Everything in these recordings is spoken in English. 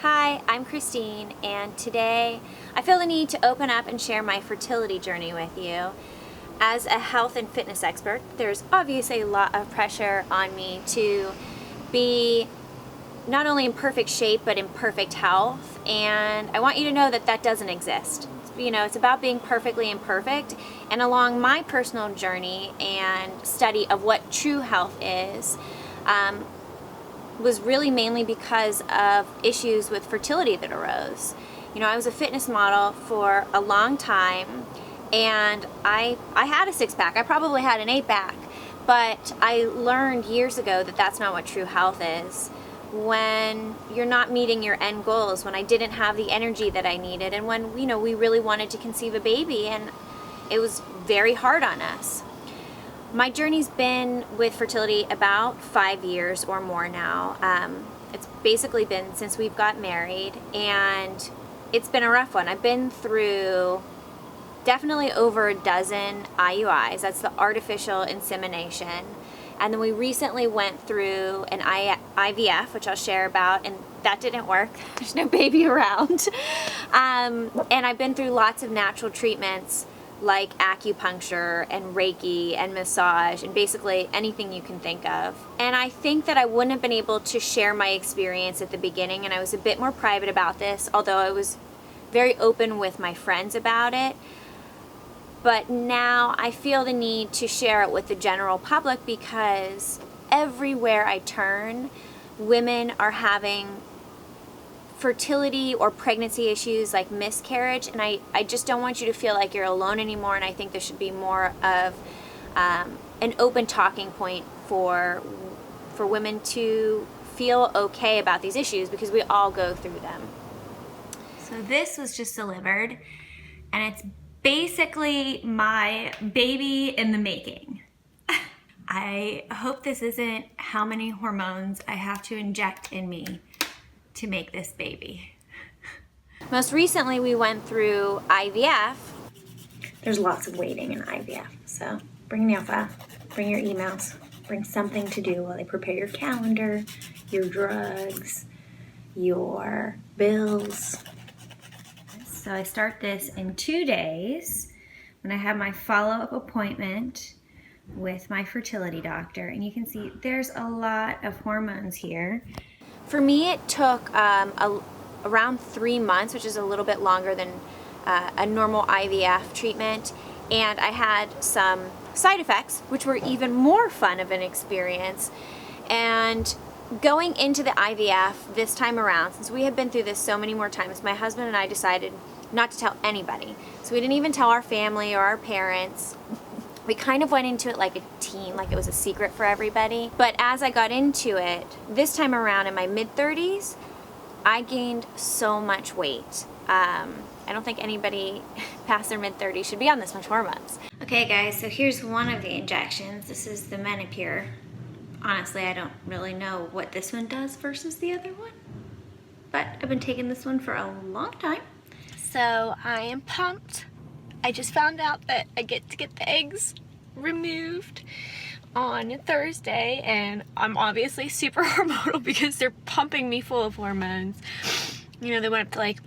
Hi, I'm Christine, and today I feel the need to open up and share my fertility journey with you. As a health and fitness expert, there's obviously a lot of pressure on me to be not only in perfect shape, but in perfect health, and I want you to know that that doesn't exist. You know, it's about being perfectly imperfect, and along my personal journey and study of what true health is, was really mainly because of issues with fertility that arose. You know, I was a fitness model for a long time, and I had a six-pack. I probably had an eight-pack, but I learned years ago that that's not what true health is. When you're not meeting your end goals, when I didn't have the energy that I needed, and when, you know, we really wanted to conceive a baby, and it was very hard on us. My journey's been with fertility about 5 years or more now. It's basically been since we've got married, and it's been a rough one. I've been through definitely over a dozen IUIs. That's the artificial insemination. And then we recently went through an IVF, which I'll share about, and that didn't work. There's no baby around. And I've been through lots of natural treatments like acupuncture and reiki and massage and basically anything you can think of. And I think that I wouldn't have been able to share my experience at the beginning, and I was a bit more private about this, although I was very open with my friends about it. But now I feel the need to share it with the general public because everywhere I turn, women are having fertility or pregnancy issues like miscarriage, and I just don't want you to feel like you're alone anymore, and I think there should be more of an open talking point for women to feel okay about these issues because we all go through them. So this was just delivered, and it's basically my baby in the making. I hope this isn't how many hormones I have to inject in me to make this baby. Most recently we went through IVF. There's lots of waiting in IVF, so bring nail file, bring your emails, bring something to do while they prepare your calendar, your drugs, your bills. So I start this in 2 days when I have my follow-up appointment with my fertility doctor, and you can see there's a lot of hormones here. For me, it took around 3 months, which is a little bit longer than a normal IVF treatment, and I had some side effects, which were even more fun of an experience. And going into the IVF this time around, since we had been through this so many more times, my husband and I decided not to tell anybody. So we didn't even tell our family or our parents. We kind of went into it like a teen, like it was a secret for everybody. But as I got into it, this time around in my mid-30s, I gained so much weight. I don't think anybody past their mid-30s should be on this much hormones. Okay guys, so here's one of the injections. This is the Menopur. Honestly, I don't really know what this one does versus the other one, but I've been taking this one for a long time. So I am pumped. I just found out that I get to get the eggs removed on Thursday, and I'm obviously super hormonal because they're pumping me full of hormones. You know, they went up to like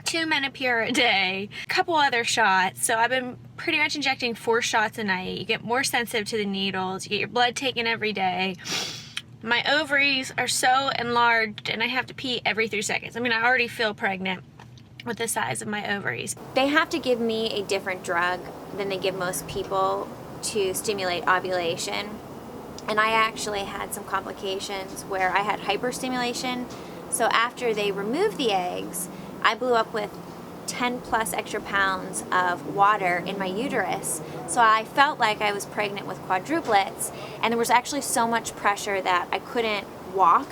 2 Menopur a day, a couple other shots. So I've been pretty much injecting 4 shots a night. You get more sensitive to the needles. You get your blood taken every day. My ovaries are so enlarged, and I have to pee every 3 seconds. I mean, I already feel pregnant with the size of my ovaries. They have to give me a different drug than they give most people to stimulate ovulation. And I actually had some complications where I had hyperstimulation. So after they removed the eggs, I blew up with 10 plus extra pounds of water in my uterus. So I felt like I was pregnant with quadruplets, and there was actually so much pressure that I couldn't walk.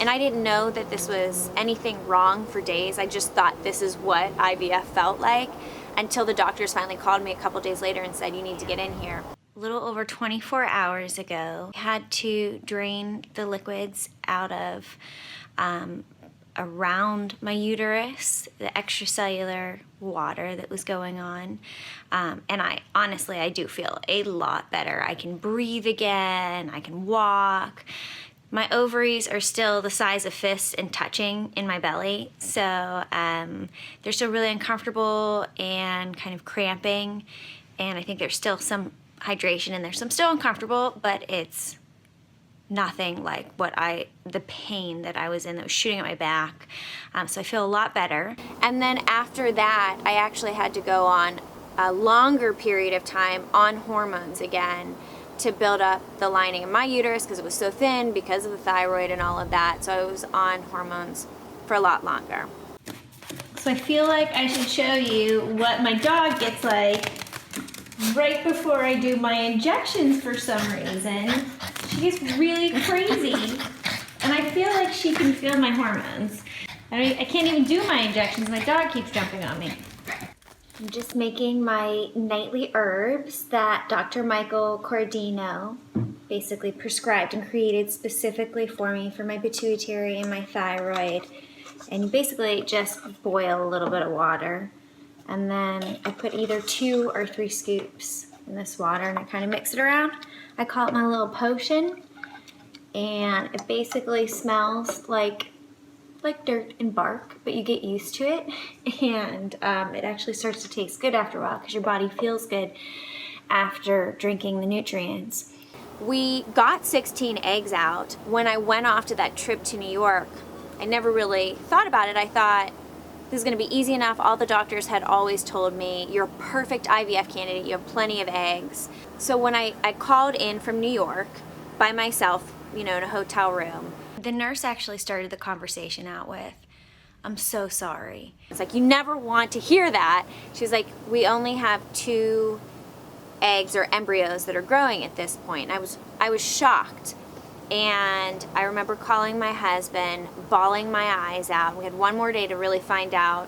And I didn't know that this was anything wrong for days. I just thought this is what IVF felt like until the doctors finally called me a couple days later and said, you need to get in here. A little over 24 hours ago, I had to drain the liquids out of around my uterus, the extracellular water that was going on. And I do feel a lot better. I can breathe again, I can walk. My ovaries are still the size of fists and touching in my belly, so they're still really uncomfortable and kind of cramping, and I think there's still some hydration in there, so I'm still uncomfortable, but it's nothing like the pain that I was in that was shooting at my back. So I feel a lot better. And then after that, I actually had to go on a longer period of time on hormones again to build up the lining of my uterus because it was so thin because of the thyroid and all of that. So I was on hormones for a lot longer. So I feel like I should show you what my dog gets like right before I do my injections for some reason. She gets really crazy, and I feel like she can feel my hormones. I can't even do my injections. My dog keeps jumping on me. I'm just making my nightly herbs that Dr. Michael Cordino basically prescribed and created specifically for me for my pituitary and my thyroid. And you basically just boil a little bit of water, and then I put either 2 or 3 scoops in this water, and I kind of mix it around. I call it my little potion, and it basically smells like dirt and bark, but you get used to it, and it actually starts to taste good after a while because your body feels good after drinking the nutrients. We got 16 eggs out. When I went off to that trip to New York, I never really thought about it. I thought, this is going to be easy enough. All the doctors had always told me, you're a perfect IVF candidate, you have plenty of eggs. So when I called in from New York by myself, in a hotel room, the nurse actually started the conversation out with, I'm so sorry. It's like, you never want to hear that. She's like, we only have 2 eggs or embryos that are growing at this point. And I was shocked. And I remember calling my husband, bawling my eyes out. We had one more day to really find out,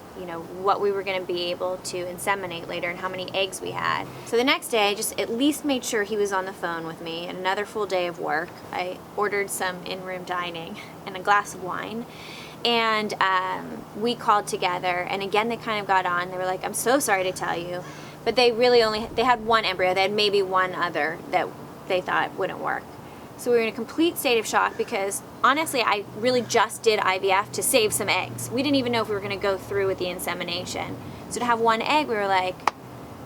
what we were going to be able to inseminate later and how many eggs we had. So the next day, I just at least made sure he was on the phone with me. And another full day of work. I ordered some in-room dining and a glass of wine. And we called together. And again, they kind of got on. They were like, I'm so sorry to tell you. But they had 1 embryo. They had maybe 1 other that they thought wouldn't work. So we were in a complete state of shock because honestly, I really just did IVF to save some eggs. We didn't even know if we were going to go through with the insemination. So to have 1 egg, we were like,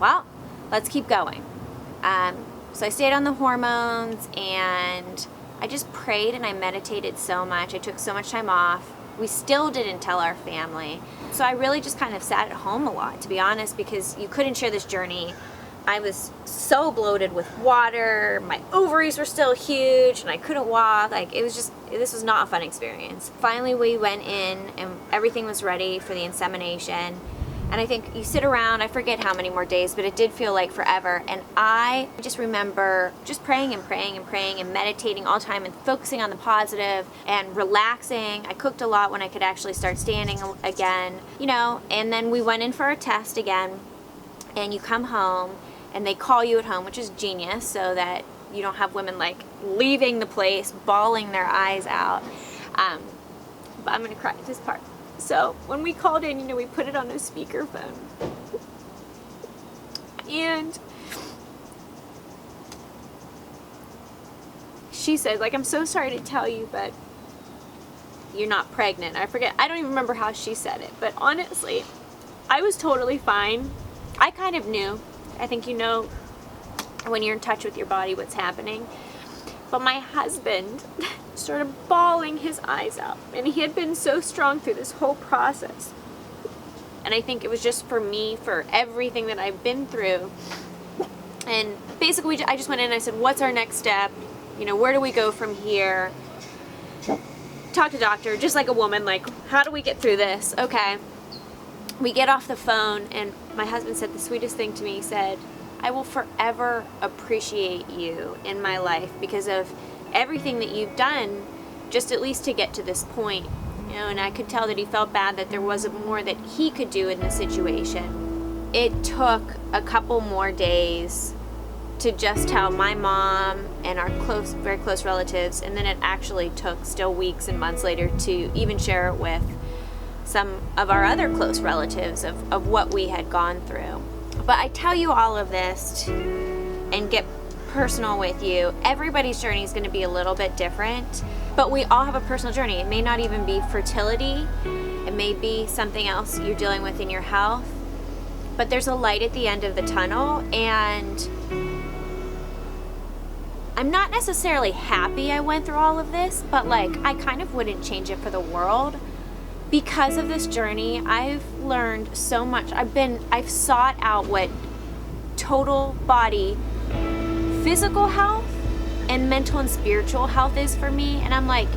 well, let's keep going. So I stayed on the hormones, and I just prayed and I meditated so much. I took so much time off. We still didn't tell our family. So I really just kind of sat at home a lot, to be honest, because you couldn't share this journey. I was so bloated with water, my ovaries were still huge, and I couldn't walk. This was not a fun experience. Finally, we went in, and everything was ready for the insemination. And I think you sit around, I forget how many more days, but it did feel like forever. And I just remember just praying and praying and praying and meditating all the time and focusing on the positive and relaxing. I cooked a lot when I could actually start standing again, and then we went in for a test again, and you come home, and they call you at home, which is genius, so that you don't have women leaving the place, bawling their eyes out. But I'm gonna cry at this part. So when we called in, we put it on a speakerphone. And she said, I'm so sorry to tell you, but you're not pregnant. I don't even remember how she said it, but honestly, I was totally fine. I kind of knew. I think when you're in touch with your body what's happening. But my husband started bawling his eyes out, and he had been so strong through this whole process. And I think it was just for me, for everything that I've been through. And basically, I just went in and I said, what's our next step? Where do we go from here? Talk to doctor, just like a woman, how do we get through this? Okay. We get off the phone, and my husband said the sweetest thing to me. He said, I will forever appreciate you in my life because of everything that you've done just at least to get to this point. And I could tell that he felt bad that there wasn't more that he could do in the situation. It took a couple more days to just tell my mom and our very close relatives, and then it actually took still weeks and months later to even share it with some of our other close relatives of what we had gone through. But I tell you all of this and get personal with you. Everybody's journey is going to be a little bit different. But we all have a personal journey. It may not even be fertility. It may be something else you're dealing with in your health. But there's a light at the end of the tunnel, and I'm not necessarily happy I went through all of this, but like I kind of wouldn't change it for the world. Because of this journey, I've learned so much. I've sought out what total body, physical health, and mental and spiritual health is for me, and I'm like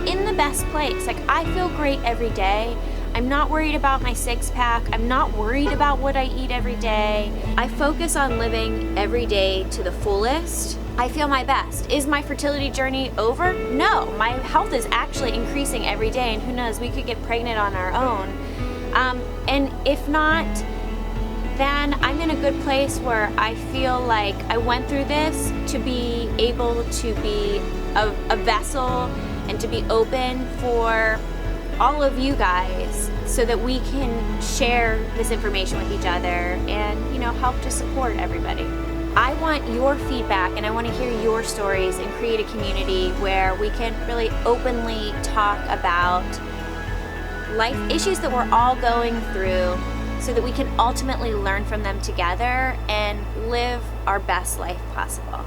in the best place. Like I feel great every day. I'm not worried about my six-pack. I'm not worried about what I eat every day. I focus on living every day to the fullest. I feel my best. Is my fertility journey over? No, my health is actually increasing every day, and who knows, we could get pregnant on our own. And if not, then I'm in a good place where I feel like I went through this to be able to be a vessel and to be open for all of you guys so that we can share this information with each other and, you know, help to support everybody. I want your feedback and I want to hear your stories and create a community where we can really openly talk about life issues that we're all going through so that we can ultimately learn from them together and live our best life possible.